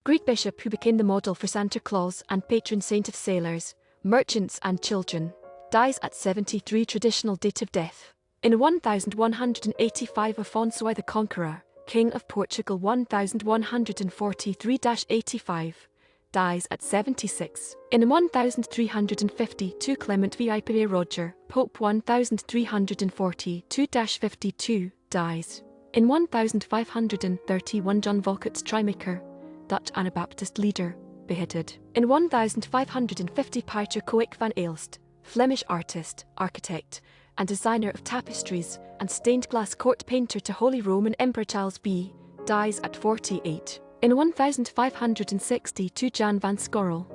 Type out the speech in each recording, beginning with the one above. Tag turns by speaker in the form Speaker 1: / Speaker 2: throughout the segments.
Speaker 1: Greek bishop who became the model for Santa Claus and patron saint of sailors, merchants and children, dies at 73. Traditional date of death. In 1185, Afonso I the Conqueror, King of Portugal 1143-85, dies at 76. In 1352, Clement VI Roger, Pope 1342-52, dies. In 1531, John Volkerts Trimaker, Dutch Anabaptist leader, beheaded. In 1550, Pieter Coik van Aelst, Flemish artist, architect, and designer of tapestries and stained glass court painter to Holy Roman Emperor Charles V, dies at 48. In 1562, Jan van Scorel,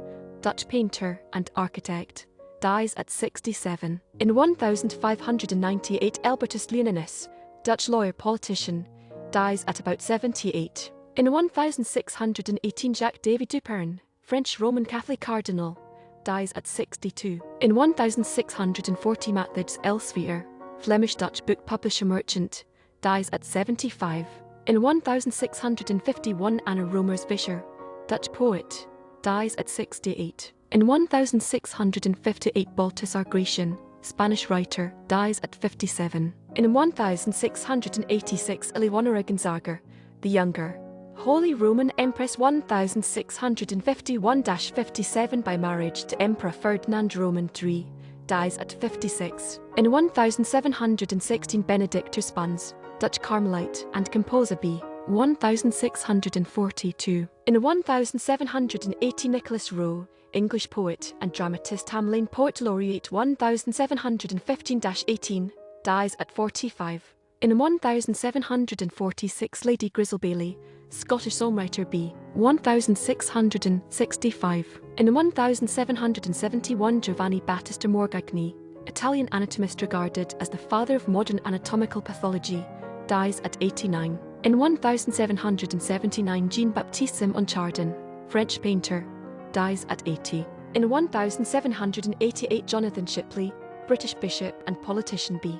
Speaker 1: Dutch painter and architect, dies at 67. In 1598, Albertus Leoninus, Dutch lawyer politician, dies at about 78. In 1618, Jacques David Dupin, French Roman Catholic cardinal, dies at 62. In 1640, Matthijs Elsveer, Flemish-Dutch book publisher merchant, dies at 75. In 1651, Anna Romers Vischer, Dutch poet, dies at 68. In 1658, Baltasar Gracian, Spanish writer, dies at 57. In 1686, Eleonora Gonzaga, the Younger, Holy Roman Empress 1651-57 by marriage to Emperor Ferdinand Roman III, dies at 56. In 1716, Benedict Spans, Dutch Carmelite and composer b. 1642. In 1780, Nicholas Rowe, English poet and dramatist, Hamlin Poet Laureate 1715-18, dies at 45. In 1746, Lady Grizzel Bailey, Scottish songwriter b. 1665. In 1771, Giovanni Battista Morgagni, Italian anatomist regarded as the father of modern anatomical pathology, dies at 89. In 1779, Jean-Baptiste Simon-Chardin, French painter, dies at 80. In 1788, Jonathan Shipley, British bishop and politician b.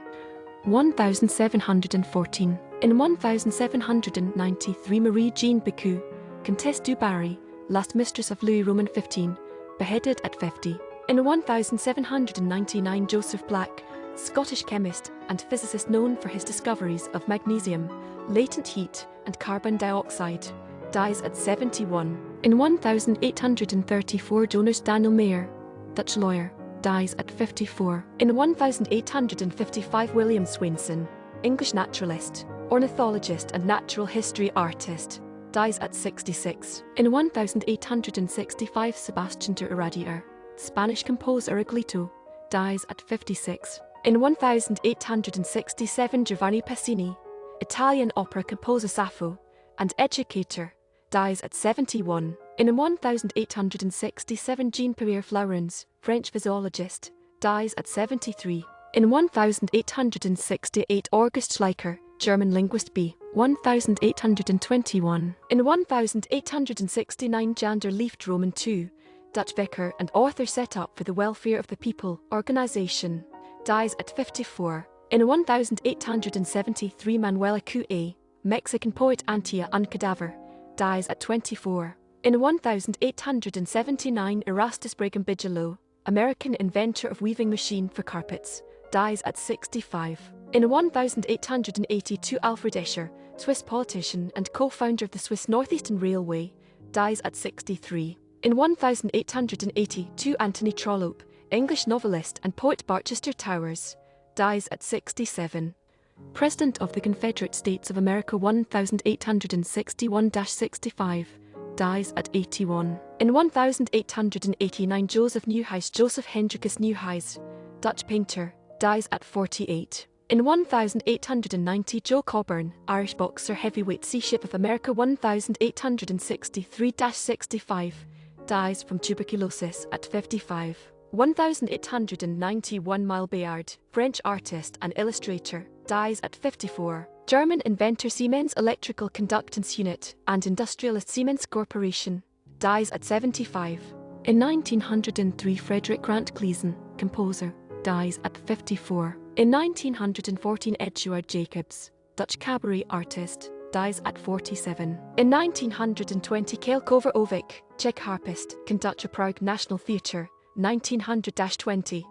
Speaker 1: 1714. In 1793, Marie-Jeanne Bécu, Comtesse du Barry, last mistress of Louis Roman XV, beheaded at 50. In 1799, Joseph Black, Scottish chemist and physicist known for his discoveries of magnesium, latent heat, and carbon dioxide, dies at 71. In 1834, Jonas Daniel Mayer, Dutch lawyer, dies at 54. In 1855, William Swainson, English naturalist, ornithologist and natural history artist, dies at 66. In 1865, Sebastián de Iradier, Spanish composer Aglito, dies at 56. In 1867, Giovanni Pacini, Italian opera composer Sappho and educator, dies at 71. In 1867, Jean-Pierre Flourens, French physiologist, dies at 73. In 1868, August Schleicher, German linguist b. 1821. In 1869, Jander Lieft Roman II, Dutch vicar and author set up for the Welfare of the People organization, dies at 54. In 1873, Manuela Q.A., Mexican poet Antilla un Cadaver, dies at 24. In 1879, Erastus Brigham Bigelow, American inventor of weaving machine for carpets, dies at 65. In 1882, Alfred Escher, Swiss politician and co-founder of the Swiss Northeastern Railway, dies at 63. In 1882, Anthony Trollope, English novelist and poet Barchester Towers, dies at 67. President of the Confederate States of America 1861-65, dies at 81. In 1889, Joseph Hendrikus Nieuhuis, Dutch painter, dies at 48. In 1890, Joe Coburn, Irish boxer, heavyweight, Sea Ship of America 1863-65, dies from tuberculosis at 55. 1891, Mile Bayard, French artist and illustrator, dies at 54. German inventor Siemens Electrical Conductance Unit and industrialist Siemens Corporation, dies at 75. In 1903, Frederick Grant Gleason, composer, dies at 54. In 1914, Eduard Jacobs, Dutch cabaret artist, dies at 47. In 1920, Kale Kovarovic, Czech harpist, conductor Prague National Theatre, 1900-20,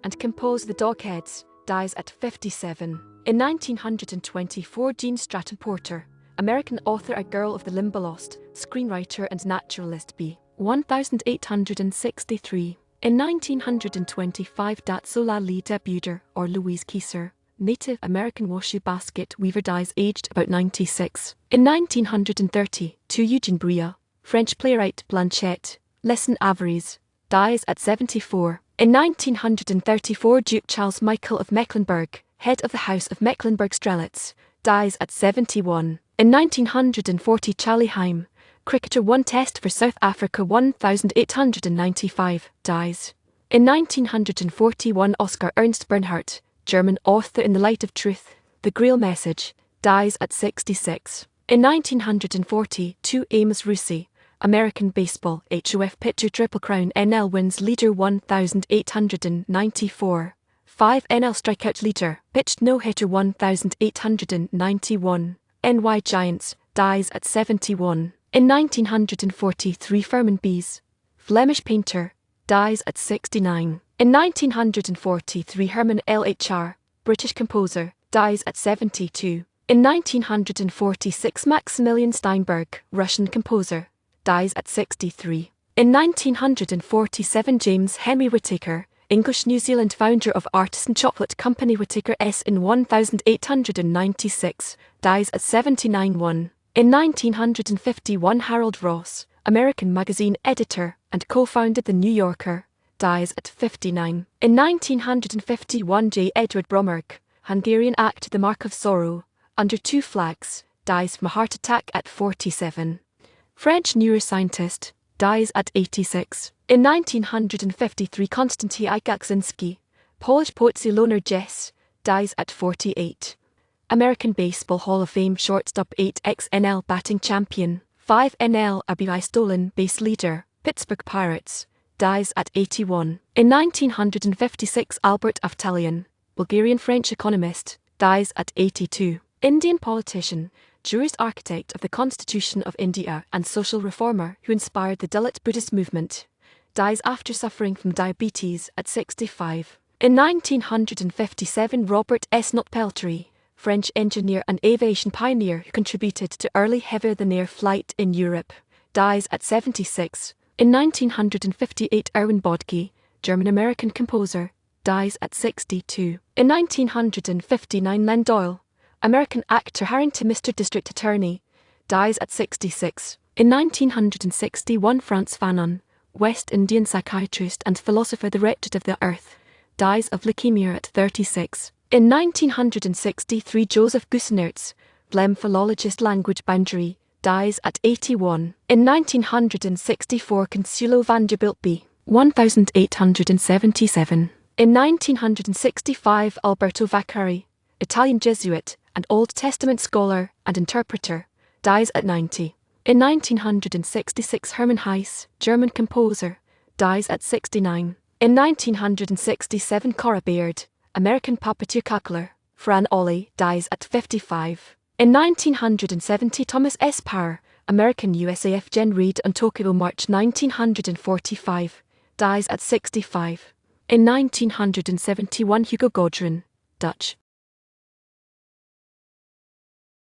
Speaker 1: and composed The Dogheads, dies at 57. In 1924, Jean Stratton Porter, American author, A Girl of the Limberlost, screenwriter and naturalist, b. 1863. In 1925, Datsola Lee Debuter, or Louise Kieser, Native American washoe basket weaver, dies aged about 96. In 1930, Eugene Briand, French playwright Blanchette, Lesson Averies, dies at 74. In 1934, Duke Charles Michael of Mecklenburg, head of the House of Mecklenburg-Strelitz, dies at 71. In 1940, Charlie Heim, cricketer, won Test for South Africa 1895, dies. In 1941, Oscar Ernst Bernhardt, German author, In the Light of Truth, The Grail Message, dies at 66. In 1942, Amos Rusey, American baseball HOF pitcher, Triple Crown NL wins leader 1894, 5 NL strikeout leader, pitched no-hitter 1891, NY Giants, dies at 71. In 1943, Firmin Bies, Flemish painter, dies at 69. In 1943, Herman Lhr, British composer, dies at 72. In 1946, Maximilian Steinberg, Russian composer, dies at 63. In 1947, James Henry Whittaker, English New Zealand founder of artisan chocolate company Whittaker S in 1896, dies at 79. In 1951, Harold Ross, American magazine editor and co-founded The New Yorker, dies at 59. In 1951, J. Edward Bromberg, Hungarian actor The Mark of Sorrow, Under Two Flags, dies from a heart attack at 47. French neuroscientist, dies at 86. In 1953, Konstanty Igakzinski, Polish poet Ilona Jess, dies at 48. American Baseball Hall of Fame shortstop, 8x NL batting champion, 5 NL RBI stolen base leader, Pittsburgh Pirates, dies at 81. In 1956, Albert Avtalion, Bulgarian-French economist, dies at 82. Indian politician, jurist, architect of the Constitution of India and social reformer who inspired the Dalit Buddhist movement, dies after suffering from diabetes at 65. In 1957, Robert S. Notpeltery, French engineer and aviation pioneer who contributed to early heavier-than-air flight in Europe, dies at 76. In 1958, Erwin Bodke, German-American composer, dies at 62. In 1959, Len Doyle, American actor, Harrington Mr. District Attorney, dies at 66. In 1961, Frantz Fanon, West Indian psychiatrist and philosopher, the wretched of the earth, dies of leukemia at 36. In 1963, Joseph Gussenerz, Blem philologist, language boundary, dies at 81. In 1964, Consuelo Vanderbilt B. 1877. In 1965, Alberto Vaccari, Italian Jesuit and Old Testament scholar and interpreter, dies at 90. In 1966, Hermann Heiss, German composer, dies at 69. In 1967, Cora Baird, American puppeteer cackler, Fran Ollie, dies at 55. In 1970, Thomas S. Power, American USAF Gen Reed on Tokyo March 1945, dies at 65. In 1971, Hugo Godrin, Dutch